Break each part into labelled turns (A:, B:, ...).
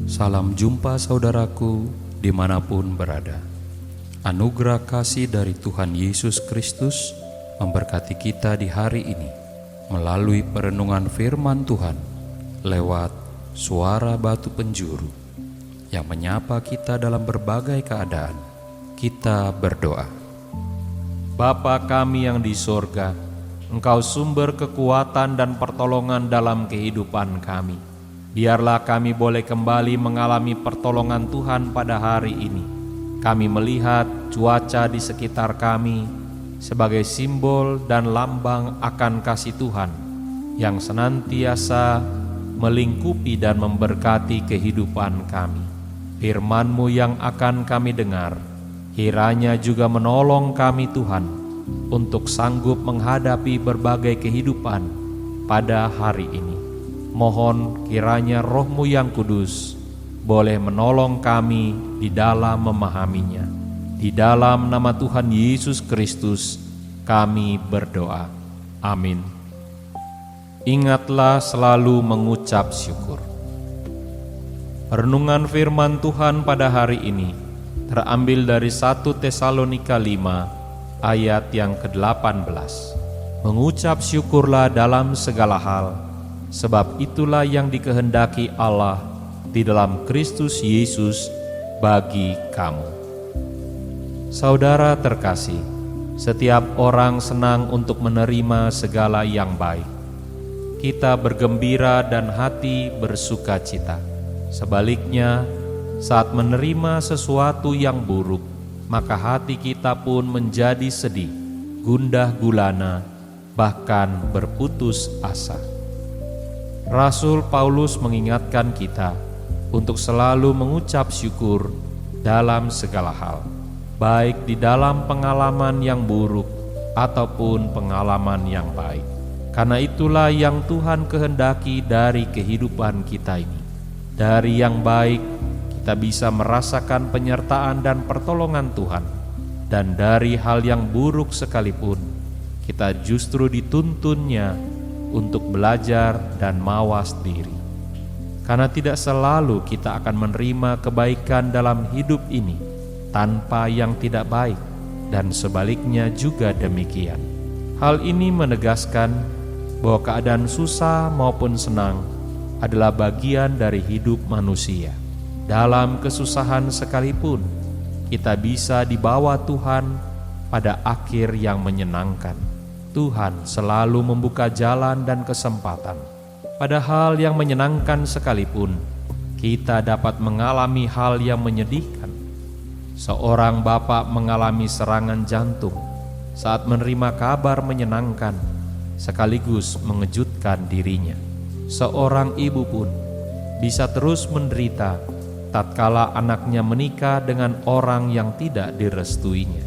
A: Salam jumpa saudaraku dimanapun berada. Anugerah kasih dari Tuhan Yesus Kristus memberkati kita di hari ini melalui perenungan firman Tuhan lewat suara batu penjuru yang menyapa kita dalam berbagai keadaan. Kita berdoa. Bapa kami yang di sorga, Engkau sumber kekuatan dan pertolongan dalam kehidupan kami. Biarlah kami boleh kembali mengalami pertolongan Tuhan pada hari ini. Kami melihat cuaca di sekitar kami sebagai simbol dan lambang akan kasih Tuhan yang senantiasa melingkupi dan memberkati kehidupan kami. Firman-Mu yang akan kami dengar, kiranya juga menolong kami Tuhan untuk sanggup menghadapi berbagai kehidupan pada hari ini. Mohon kiranya Roh-Mu yang kudus boleh menolong kami di dalam memahaminya. Di dalam nama Tuhan Yesus Kristus kami berdoa. Amin. Ingatlah selalu mengucap syukur. Renungan firman Tuhan pada hari ini terambil dari 1 Tesalonika 5 ayat yang ke-18. Mengucap syukurlah dalam segala hal, sebab itulah yang dikehendaki Allah di dalam Kristus Yesus bagi kamu. Saudara terkasih, setiap orang senang untuk menerima segala yang baik. Kita bergembira dan hati bersuka cita. Sebaliknya, saat menerima sesuatu yang buruk, maka hati kita pun menjadi sedih, gundah gulana, bahkan berputus asa. Rasul Paulus mengingatkan kita untuk selalu mengucap syukur dalam segala hal, baik di dalam pengalaman yang buruk ataupun pengalaman yang baik. Karena itulah yang Tuhan kehendaki dari kehidupan kita ini. Dari yang baik, kita bisa merasakan penyertaan dan pertolongan Tuhan. Dan dari hal yang buruk sekalipun, kita justru dituntunnya untuk belajar dan mawas diri. Karena tidak selalu kita akan menerima kebaikan dalam hidup ini tanpa yang tidak baik, dan sebaliknya juga demikian. Hal ini menegaskan bahwa keadaan susah maupun senang adalah bagian dari hidup manusia. Dalam kesusahan sekalipun, kita bisa dibawa Tuhan pada akhir yang menyenangkan. Tuhan selalu membuka jalan dan kesempatan. Pada hal yang menyenangkan sekalipun, kita dapat mengalami hal yang menyedihkan. Seorang bapak mengalami serangan jantung saat menerima kabar menyenangkan sekaligus mengejutkan dirinya. Seorang ibu pun bisa terus menderita tatkala anaknya menikah dengan orang yang tidak direstuinya.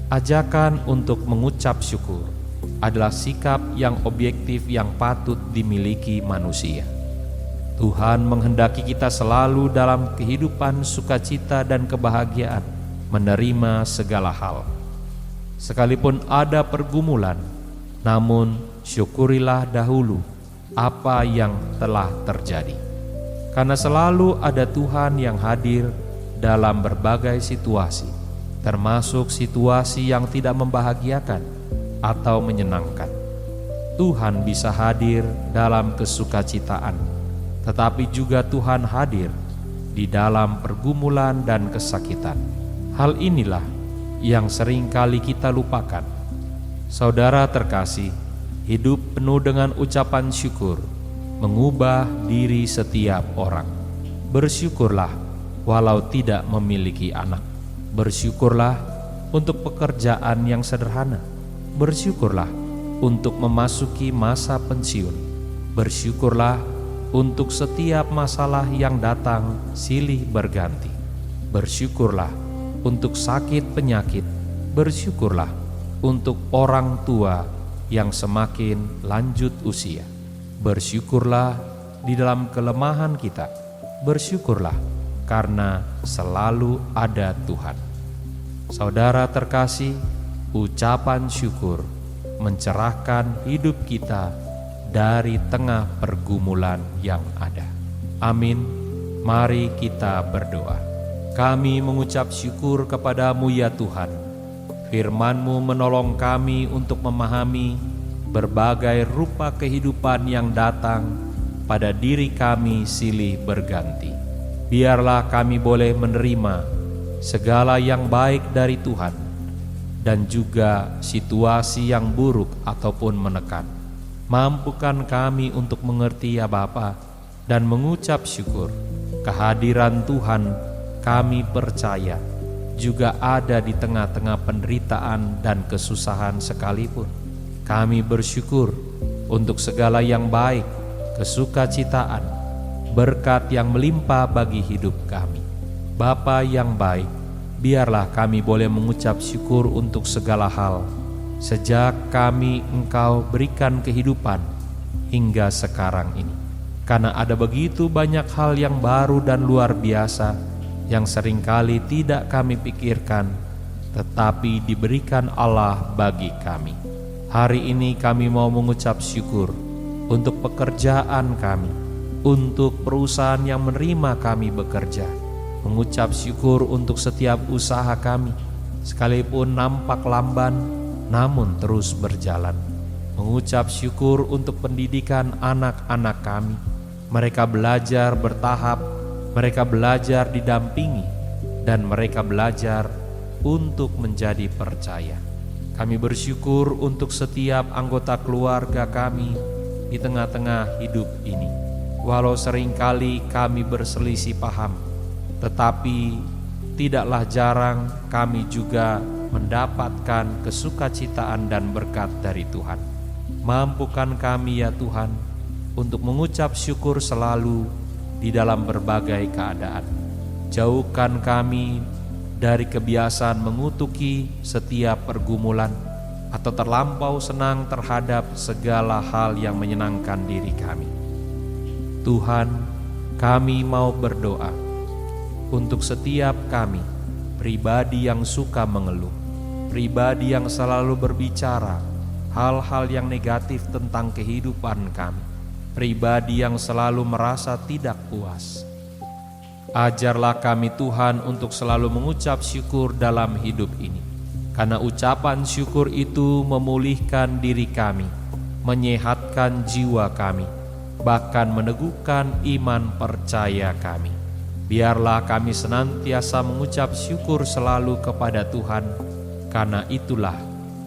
A: Ajakan untuk mengucap syukur adalah sikap yang objektif yang patut dimiliki manusia. Tuhan menghendaki kita selalu dalam kehidupan sukacita dan kebahagiaan, menerima segala hal. Sekalipun ada pergumulan, namun syukurilah dahulu apa yang telah terjadi. Karena selalu ada Tuhan yang hadir dalam berbagai situasi, termasuk situasi yang tidak membahagiakan atau menyenangkan. Tuhan bisa hadir dalam kesukacitaan, tetapi juga Tuhan hadir di dalam pergumulan dan kesakitan. Hal inilah yang seringkali kita lupakan. Saudara terkasih, hidup penuh dengan ucapan syukur mengubah diri setiap orang. Bersyukurlah walau tidak memiliki anak. Bersyukurlah untuk pekerjaan yang sederhana. Bersyukurlah untuk memasuki masa pensiun. Bersyukurlah untuk setiap masalah yang datang silih berganti. Bersyukurlah untuk sakit penyakit. Bersyukurlah untuk orang tua yang semakin lanjut usia. Bersyukurlah di dalam kelemahan kita. Bersyukurlah karena selalu ada Tuhan. Saudara terkasih, ucapan syukur mencerahkan hidup kita dari tengah pergumulan yang ada. Amin. Mari kita berdoa. Kami mengucap syukur kepadamu ya Tuhan. Firman-Mu menolong kami untuk memahami berbagai rupa kehidupan yang datang pada diri kami silih berganti. Biarlah kami boleh menerima segala yang baik dari Tuhan dan juga situasi yang buruk ataupun menekan. Mampukan kami untuk mengerti ya Bapa dan mengucap syukur. Kehadiran Tuhan kami percaya juga ada di tengah-tengah penderitaan dan kesusahan sekalipun. Kami bersyukur untuk segala yang baik, kesukacitaan, berkat yang melimpah bagi hidup kami. Bapa yang baik, biarlah kami boleh mengucap syukur untuk segala hal, sejak kami Engkau berikan kehidupan hingga sekarang ini. Karena ada begitu banyak hal yang baru dan luar biasa yang seringkali tidak kami pikirkan, tetapi diberikan Allah bagi kami. Hari ini kami mau mengucap syukur untuk pekerjaan kami, untuk perusahaan yang menerima kami bekerja. Mengucap syukur untuk setiap usaha kami, sekalipun nampak lamban, namun terus berjalan. Mengucap syukur untuk pendidikan anak-anak kami. Mereka belajar bertahap, mereka belajar didampingi, dan mereka belajar untuk menjadi percaya. Kami bersyukur untuk setiap anggota keluarga kami di tengah-tengah hidup ini. Walau seringkali kami berselisih paham, tetapi tidaklah jarang kami juga mendapatkan kesukacitaan dan berkat dari Tuhan. Mampukan kami ya Tuhan untuk mengucap syukur selalu di dalam berbagai keadaan. Jauhkan kami dari kebiasaan mengutuki setiap pergumulan atau terlampau senang terhadap segala hal yang menyenangkan diri kami. Tuhan, kami mau berdoa untuk setiap kami, pribadi yang suka mengeluh, pribadi yang selalu berbicara hal-hal yang negatif tentang kehidupan kami, pribadi yang selalu merasa tidak puas. Ajarlah kami Tuhan untuk selalu mengucap syukur dalam hidup ini, karena ucapan syukur itu memulihkan diri kami, menyehatkan jiwa kami, bahkan meneguhkan iman percaya kami. Biarlah kami senantiasa mengucap syukur selalu kepada Tuhan, karena itulah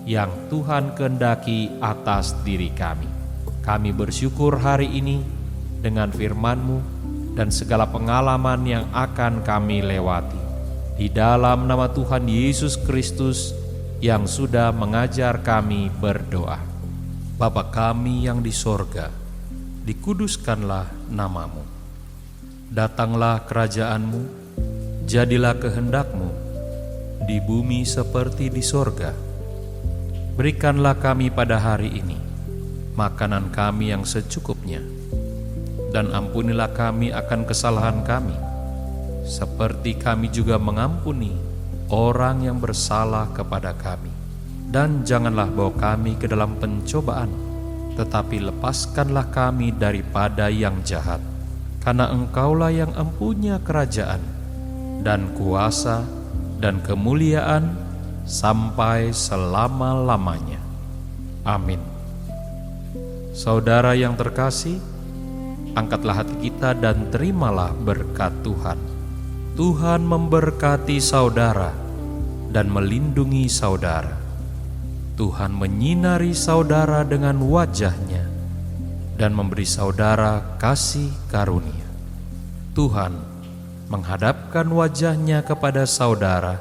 A: yang Tuhan kehendaki atas diri kami. Kami bersyukur hari ini dengan firman-Mu dan segala pengalaman yang akan kami lewati. Di dalam nama Tuhan Yesus Kristus yang sudah mengajar kami berdoa. Bapa kami yang di sorga, dikuduskanlah nama-Mu. Datanglah kerajaan-Mu, jadilah kehendak-Mu di bumi seperti di sorga. Berikanlah kami pada hari ini makanan kami yang secukupnya, dan ampunilah kami akan kesalahan kami, seperti kami juga mengampuni orang yang bersalah kepada kami. Dan janganlah bawa kami ke dalam pencobaan, tetapi lepaskanlah kami daripada yang jahat. Karena Engkaulah yang empunya kerajaan, dan kuasa, dan kemuliaan, sampai selama-lamanya. Amin. Saudara yang terkasih, angkatlah hati kita dan terimalah berkat Tuhan. Tuhan memberkati saudara dan melindungi saudara. Tuhan menyinari saudara dengan wajah-Nya dan memberi saudara kasih karunia. Tuhan menghadapkan wajah-Nya kepada saudara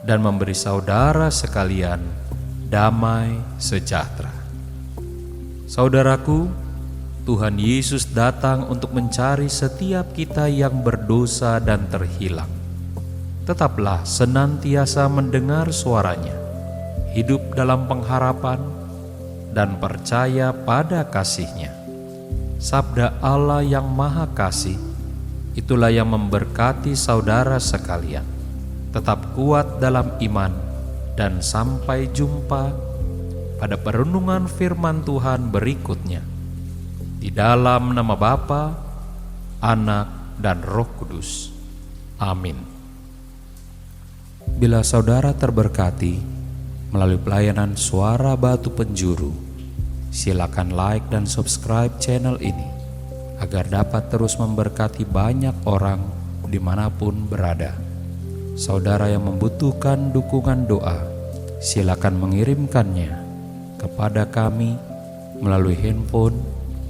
A: dan memberi saudara sekalian damai sejahtera. Saudaraku, Tuhan Yesus datang untuk mencari setiap kita yang berdosa dan terhilang. Tetaplah senantiasa mendengar suara-Nya, hidup dalam pengharapan, dan percaya pada kasih-Nya. Sabda Allah yang Maha Kasih, itulah yang memberkati saudara sekalian. tetap kuat dalam iman, dan sampai jumpa pada perenungan firman Tuhan berikutnya. Di dalam nama Bapa, Anak, dan Roh Kudus. Amin. Bila saudara terberkati melalui pelayanan Suara Batu Penjuru, silakan like dan subscribe channel ini agar dapat terus memberkati banyak orang dimanapun berada. Saudara yang membutuhkan dukungan doa, silakan mengirimkannya kepada kami melalui handphone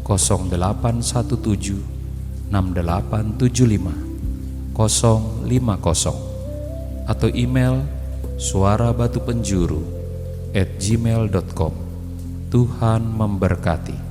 A: 0817 6875 050 atau email suarabatupenjuru@gmail.com. Tuhan memberkati.